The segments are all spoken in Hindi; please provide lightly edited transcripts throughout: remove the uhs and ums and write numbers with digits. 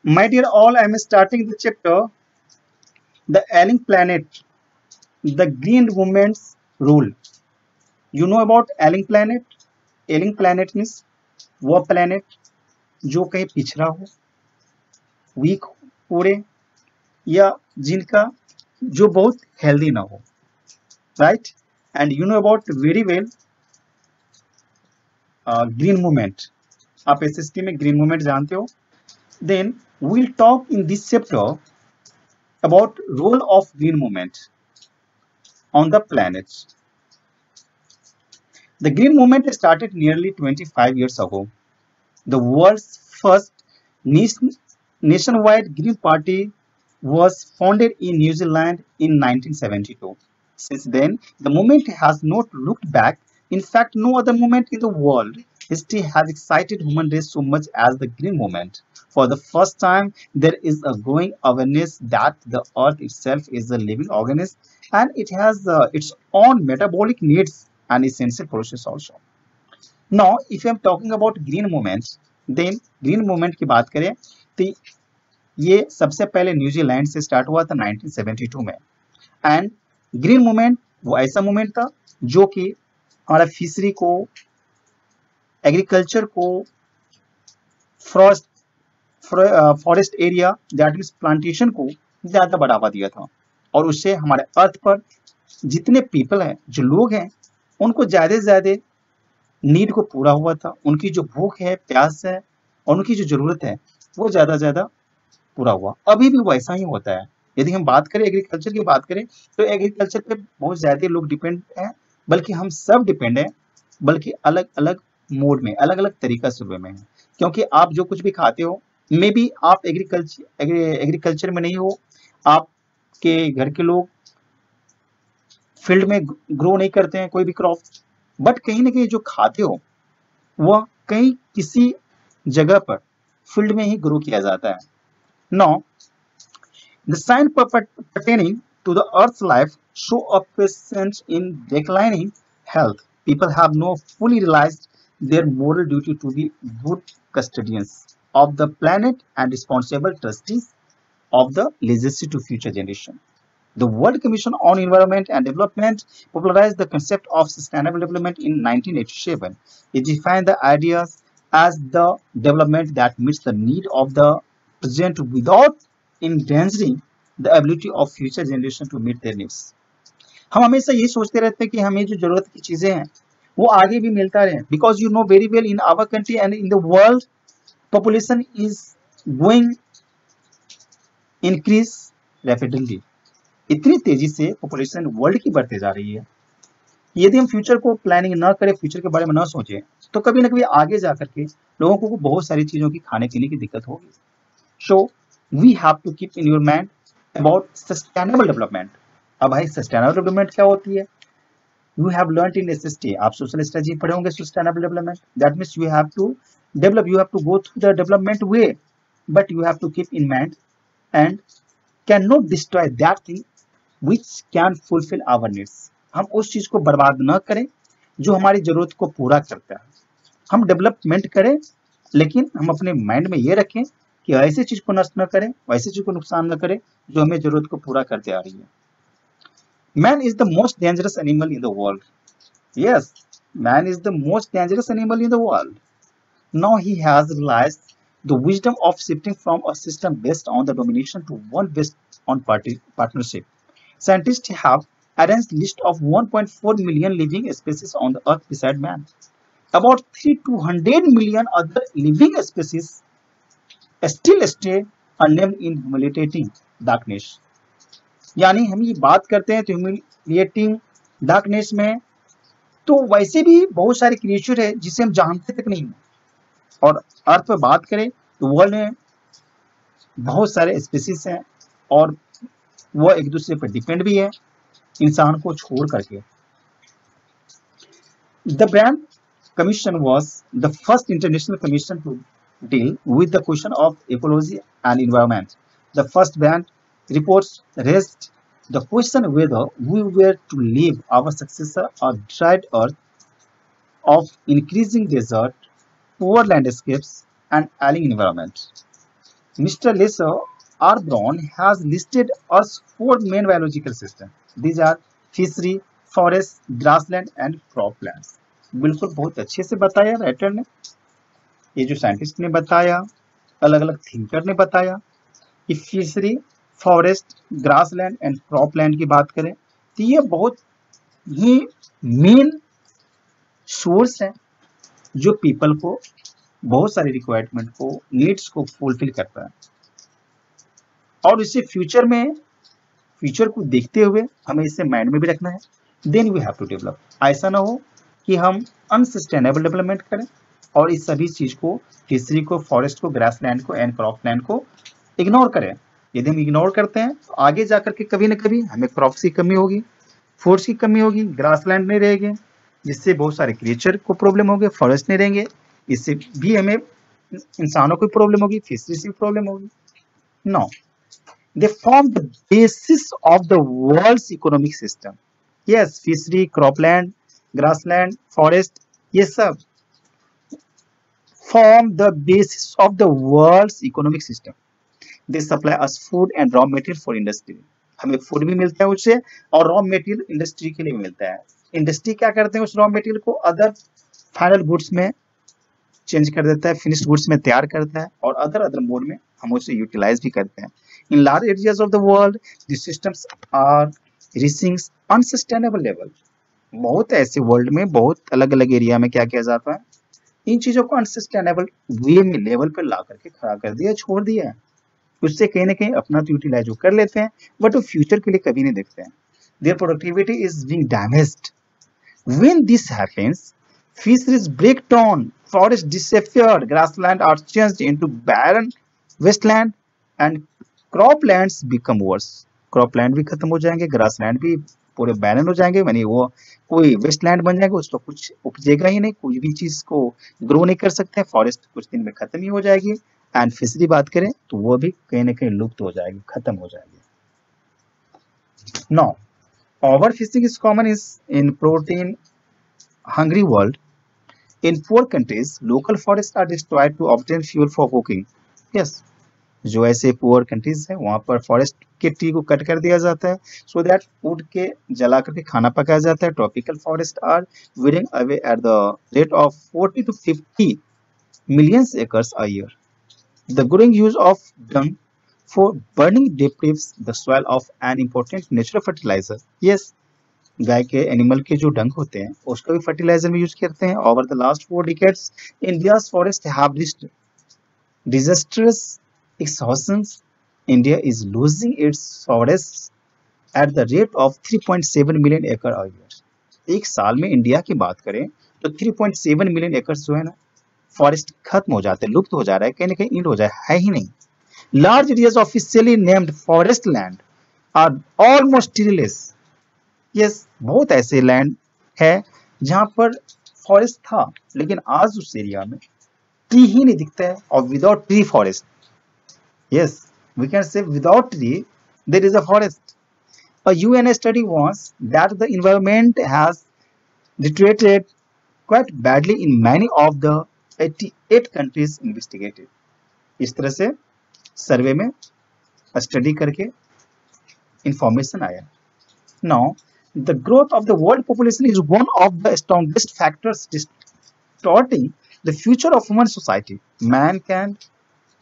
My dear all, I am starting the chapter, The Ailing Planet, The Green Woman's Rule. You know about ailing planet? Ailing planet means वो planet जो कहीं पिछड़ा हो, वीक पूरे, या जिनका जो बहुत हेल्दी ना हो, right? And you know about very well green movement. आप एसएसटी में ग्रीन मूवमेंट जानते हो. Then we'll talk in this chapter about role of green movement on the planet. The green movement started nearly 25 years ago. The world's first nationwide green party was founded in New Zealand in 1972. Since then, the movement has not looked back. In fact, no other movement in the world history has excited human race so much as the green movement. For the first time, there is a growing awareness that the earth itself is a living organism and it has its own metabolic needs and essential process also. Now, if I'm talking about green movements, then green movement की बात करें तो ये सबसे पहले न्यूजीलैंड से स्टार्ट हुआ था 1972 में. एंड ग्रीन मूवमेंट वो ऐसा मूवमेंट था जो कि हमारा फिशरी को, एग्रीकल्चर को, forest area that means plantation को ज्यादा बढ़ावा दिया था. और उससे हमारे अर्थ पर जितने पीपल हैं, जो लोग हैं, उनको ज्यादा से ज्यादा नीड को पूरा हुआ था. उनकी जो भूख है, प्यास है और उनकी जो जरूरत है वो ज्यादा ज्यादा पूरा हुआ. अभी भी वैसा ही होता है. यदि हम बात करें एग्रीकल्चर की बात करें तो एग्रीकल्चर पे बहुत ज्यादा लोग डिपेंड हैं, बल्कि हम सब डिपेंड हैं, बल्कि अलग अलग मोड में, अलग अलग तरीका से वे में है. क्योंकि आप जो कुछ भी खाते हो, मे बी आप एग्रीकल्चर में नहीं हो, आपके घर के लोग फील्ड में ग्रो नहीं करते हैं कोई भी क्रॉप, बट कहीं ना कहीं जो खाते हो वह कहीं किसी जगह पर फील्ड में ही ग्रो किया जाता है. Now, the signs pertaining to the Earth's life show a patient in declining health. People have now fully realized their moral duty to be good custodians of the planet and responsible trustees of the legacy to future generation. The World Commission on Environment and Development popularized the concept of sustainable development in 1987. It defined the ideas as the development that meets the need of the present without endangering the ability of future generation to meet their needs. हम हमेशा ये सोचते रहते हैं कि हमें जो जरूरत की चीजें हैं वो आगे भी मिलता रहे, because you know very well in our country and in the world population is going increase rapidly. इतनी तेजी से पॉपुलेशन वर्ल्ड की बढ़ते जा रही है. यदि हम फ्यूचर को प्लानिंग ना करें, फ्यूचर के बारे में ना सोचें, तो कभी ना कभी आगे जाकर के लोगों को बहुत सारी चीजों की खाने पीने की दिक्कत होगी. So we have to keep in your mind about sustainable development. अब भाई सस्टेनेबल डेवलपमेंट क्या होती है? You have learn in SST, आप सोशल स्ट्रेटजी पढ़े होंगे. Sustainable development that means you have to develop, you have to go through the development way, but you have to keep in mind and can not destroy that thing which can fulfill our needs. हम उस चीज को बर्बाद न करें जो हमारी जरूरत को पूरा करता है. हम डेवलपमेंट करें, लेकिन हम अपने माइंड में ये रखें कि ऐसी चीज को नष्ट न करें, वैसी चीज को नुकसान न करें जो हमें जरूरत को पूरा करते आ रही है. Man is the most dangerous animal in the world. Yes, man is the most dangerous animal in the world. Now he has realized the wisdom of shifting from a system based on the domination to one based on partnership. Scientists have arranged list of 1.4 million living species on the earth beside man. About 3 to 100 million other living species still stay unnamed in humiliating darkness. यानी हम ये बात करते हैं तो humiliating darkness में, तो वैसे भी बहुत सारे क्रिएचर है जिसे हम जानते तक नहीं. और अर्थ पर बात करें तो वर्ल्ड में बहुत सारे स्पीसीज हैं और वो एक दूसरे पर डिपेंड भी है, इंसान को छोड़ करके. The brand commission was the first international commission to deal with the question of ecology and environment. The first brand reports raised the question whether we were to leave our successor a dried earth of increasing desert, poor landscapes and ailing environment. Mr. Lesser R. Brown has listed us 4 main biological systems. These are fishery, forest, grassland and croplands. बिल्कुल बहुत अच्छे से बताया राइटर ने, ये जो साइंटिस्ट ने बताया, अलग अलग थिंकर ने बताया कि fishery, forest, grassland and cropland की बात करें तो ये बहुत ही मेन सोर्स है जो पीपल को बहुत सारी रिक्वायरमेंट को, नीड्स को फुलफिल करता है। और इसे फ्यूचर को देखते हुए हमें इसे माइंड में भी रखना है। Then we have to develop, ऐसा ना हो कि हम अनसस्टेनेबल डेवलपमेंट करें और इस सभी चीज को, फिशरी को, फॉरेस्ट को, ग्रासलैंड को एंड क्रॉपलैंड को इग्नोर करें। यदि हम इग्नोर करते हैं तो आगे जाकर के कभी ना कभी हमें क्रॉप्स की कमी होगी, फूड्स की कमी होगी, ग्रासलैंड नहीं रहेंगे जिससे बहुत सारे क्रिएचर को प्रॉब्लम होगी, फॉरेस्ट नहीं रहेंगे इससे भी हमें इंसानों को प्रॉब्लम होगी, फिशरी से भी प्रॉब्लम होगी। No, they form the basis of the world's economic system. Yes, fishery, cropland, grassland, forest, ये सब form the basis of the world's economic system. They supply us food and raw material for industry. हमें फूड भी मिलता है उससे और रॉ मटेरियल इंडस्ट्री के लिए भी मिलता है। इंडस्ट्री क्या करते हैं, उस रॉ मटेरियल को अदर फाइनल गुड्स में चेंज कर देता है, फिनिश्ड गुड्स में तैयार करता है और अदर मोड में हम उसे यूटिलाइज भी करते हैं। In large areas of the world this systems are reaching unsustainable level. बहुत ऐसे वर्ल्ड में बहुत अलग अलग एरिया में क्या किया जाता है, इन चीजों को अनसस्टेनेबल वे में लेवल पर ला करके खड़ा कर दिया, छोड़ दिया है। उससे कहीं ना कहीं अपना तो यूटिलाइज कर लेते हैं बट वो फ्यूचर के लिए कभी नहीं देखते हैं। There productivity is being damaged. When this happens, fisheries break down, forests disappeared, grasslands are changed into barren wasteland and croplands become worse. cropland भी खत्म हो जाएंगे, grassland भी पूरे barren हो जाएंगे, यानी वो कोई wasteland बन जाएगा, उसको कुछ उपजेगा ही नहीं, कोई भी चीज को ग्रो नहीं कर सकते हैं, फॉरेस्ट कुछ दिन में खत्म ही हो जाएगी एंड फिशरी बात करें तो वो भी कहीं ना कहीं लुप्त हो जाएगी, खत्म हो जाएगी। Now, overfishing is common in protein hungry world. In poor countries, local forests are destroyed to obtain fuel for cooking. Yes, जो ऐसे पुअर कंट्रीज है वहां पर फॉरेस्ट के ट्री को कट कर दिया जाता है सो दैट वुड के जला करके खाना पकाया जाता है। Tropical forest are withering away at the rate of 40 to 50 million acres a year. The growing use of dung for burning deprives the soil of an important natural fertilizer. Yes, गाय के एनिमल के जो डंग होते हैं उसको भी फर्टिलाइजर में यूज करते हैं। Over the last 4 decades, India's forests have reached disastrous exhaustion. India is losing its forests at the rate of 3.7 million acre a year. एक साल में इंडिया की बात करें तो 3.7 मिलियन एकर्स जो है ना फॉरेस्ट खत्म हो जाते हैं, लुप्त हो जा रहा है, कहीं ना कहीं इंड हो जाए है ही नहीं। Large areas officially named forest land are almost treeless. Yes, बहुत ऐसे लैंड है जहां पर फॉरेस्ट था लेकिन आज उस एरिया में ट्री ही नहीं दिखता है और without tree forest. Yes, we can say without tree there is a forest. A UN study warns that the environment has deteriorated quite badly in many of the 88 countries investigated. इस तरह से सर्वे में स्टडी करके इंफॉर्मेशन आया। Now, the growth of the world population is one of the strongest factors distorting the future of human society. Man can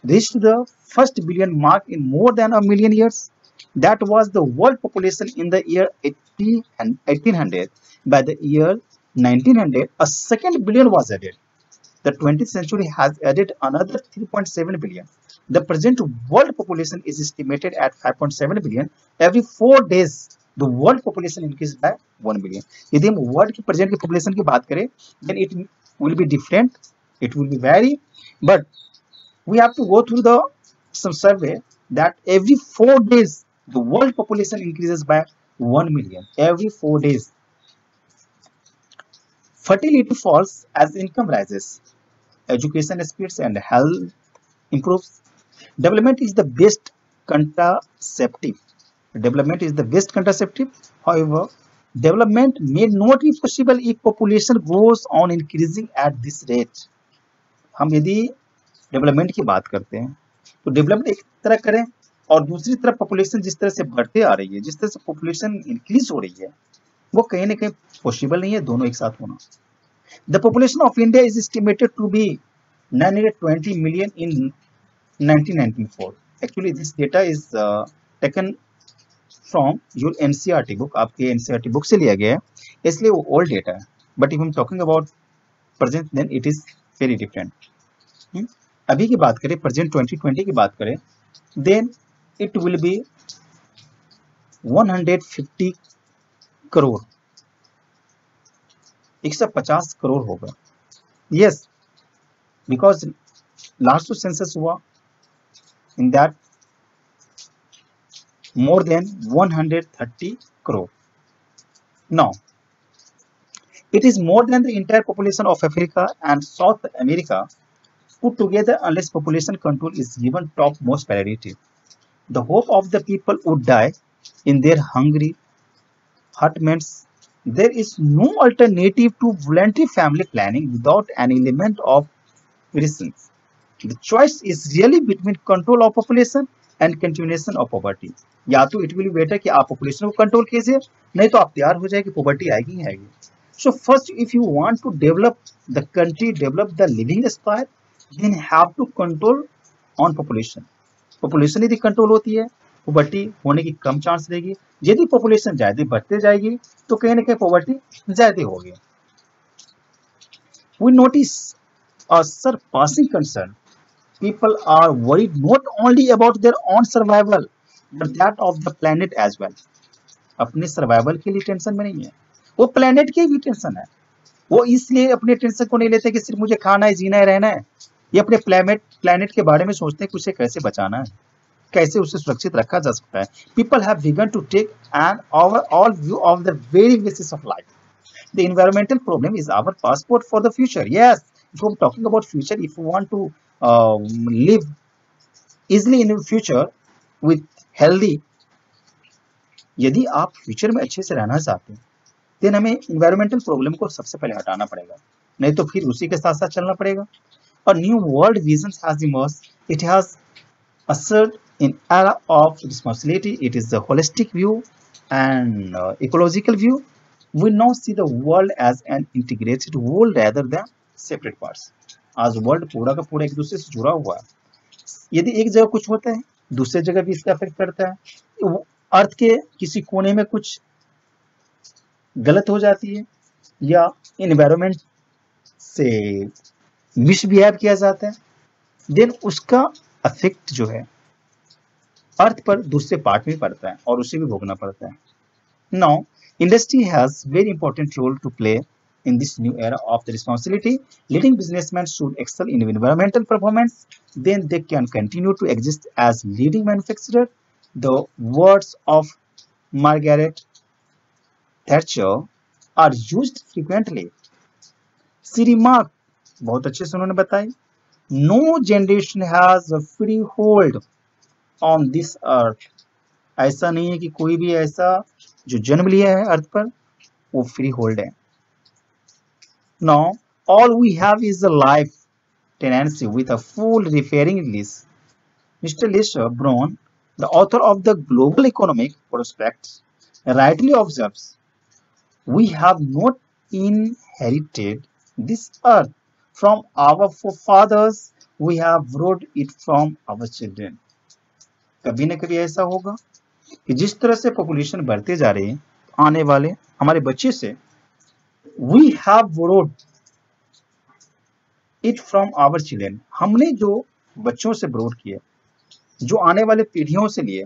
reach the first billion mark in more than a million years. That was the world population in the year 1800. By the year 1900, a second billion was added. The 20th century has added another 3.7 billion. The present world population is estimated at 5.7 billion. Every 4 days, the world population increased by 1 billion. यदि हम वर्ल्ड की प्रेजेंट की पॉपुलेशन की बात करें, then it will be different. It will be vary, but we have to go through the some survey that every 4 days the world population increases by 1 million. Every 4 days. Fertility falls as income rises. Education speeds and health improves. Development is the best contraceptive. Development is the best contraceptive. However, development may not be possible if population goes on increasing at this rate. हम यदि डेवलपमेंट की बात करते हैं तो डेवलपमेंट एक तरह करें और दूसरी तरफ पॉपुलेशन जिस तरह से बढ़ते आ रही है, जिस तरह से पॉपुलेशन इंक्रीज हो रही है, वो कहीं ना कहीं पॉसिबल नहीं है दोनों एक साथ होना। The population of India is estimated to be 920 million in 1994. Actually, this data is taken from your NCERT book. आपके NCERT book से लिया गया है, इसलिए वो old data है. But if I'm talking about present, then it is very different. अभी की बात करें, present 2020 की बात करें, then it will be 150 crore, 150 crore होगा. Yes, because last census हुआ, in that more than 130 crore. Now, it is more than the entire population of Africa and South America put together unless population control is given topmost priority. The hope of the people would die in their hungry hutments. There is no alternative to voluntary family planning without an element of presence. The choice is really between control of population and continuation of poverty. या तो इट विल बेटर कि आप पॉपुलेशन को कंट्रोल कीजिए, नहीं तो आप तैयार हो जाएगी, पॉवर्टी आएगी ही आएगी. So first if you want to develop the country, develop the living style, then have to control on population. Population यदि कंट्रोल होती है, पॉवर्टी होने की कम चांस रहेगी. यदि पॉपुलेशन ज्यादा बढ़ते जाएगी तो कहीं ना कहीं पॉवर्टी ज्यादा होगी. We notice a surpassing concern. People are worried not only about their own survival but that of the planet as well. अपने सर्वाइवल के लिए टेंशन में नहीं है, वो प्लेनेट की भी टेंशन है. वो इसलिए अपने टेंशन को नहीं लेते कि सिर्फ मुझे खाना है, जीना है, रहना है. ये अपने प्लेनेट के बारे में सोचते हैं कि उसे कैसे बचाना है, कैसे उसे सुरक्षित रखा जा सकता है. People have begun to take an overall view of the very basis of life. The environmental problem is our passport for the future. Yes, if I'm talking about future, if you want to live easily in the future with healthy, यदि आप फ्यूचर में अच्छे से रहना चाहते हैं, then हमें environmental problem को सबसे पहले हटाना पड़ेगा, नहीं तो फिर उसी के साथ साथ चलना पड़ेगा. A new world vision has emerged. It has ushered in era of responsibility. It is the holistic view and ecological view. We now see the world as an integrated whole rather than separate parts. आज वर्ल्ड पूरा का पूरा एक दूसरे से जुड़ा हुआ है. यदि एक जगह कुछ होता है, दूसरी जगह भी इसका इफेक्ट पड़ता है. अर्थ के किसी कोने में कुछ गलत हो जाती है या एनवायरनमेंट से मिसबिहेव किया जाता है, देन उसका इफेक्ट जो है अर्थ पर दूसरे पार्ट में पड़ता है और उसे भी भोगना पड़ता है. Now industry has very important role to play in this new era of the responsibility. Leading businessmen should excel in environmental performance, then they can continue to exist as leading manufacturer. The words of Margaret Thatcher are used frequently. She remarked, बहुत अच्छे से उन्होंने बताई, no generation has a free hold on this earth. ऐसा नहीं है कि कोई भी ऐसा जो जन्म लिया है अर्थ पर वो फ्री होल्ड है. Now all we have is a life tenancy with a full repairing lease. Mr. Lester Brown, the author of the Global Economic Prospects, rightly observes, we have not inherited this earth from our forefathers, we have borrowed it from our children. कभी न कभी ऐसा होगा कि जिस तरह से पॉपुलेशन बढ़ते जा रही है, आने वाले हमारे बच्चे से we have borrowed it from our children. हमने जो बच्चों से borrowed किया, जो आने वाले पीढ़ियों से लिए,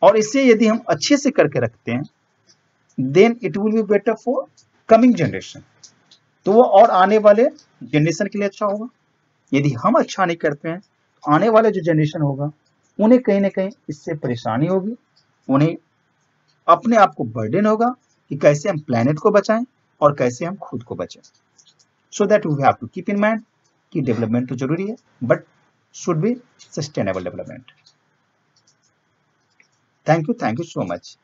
और इसे यदि हम अच्छे से करके रखते हैं, then it will be better for coming generation. तो वो और आने वाले जनरेशन के लिए अच्छा होगा. यदि हम अच्छा नहीं करते हैं, तो आने वाले जो जनरेशन होगा उन्हें कहीं ना कहीं इससे परेशानी होगी, उन्हें अपने आप को बर्डन होगा कि कैसे हम प्लेनेट को बचाएं और कैसे हम खुद को बचाएं. So that we have to keep in mind कि डेवलपमेंट तो जरूरी है, but should be sustainable development. Thank you so much.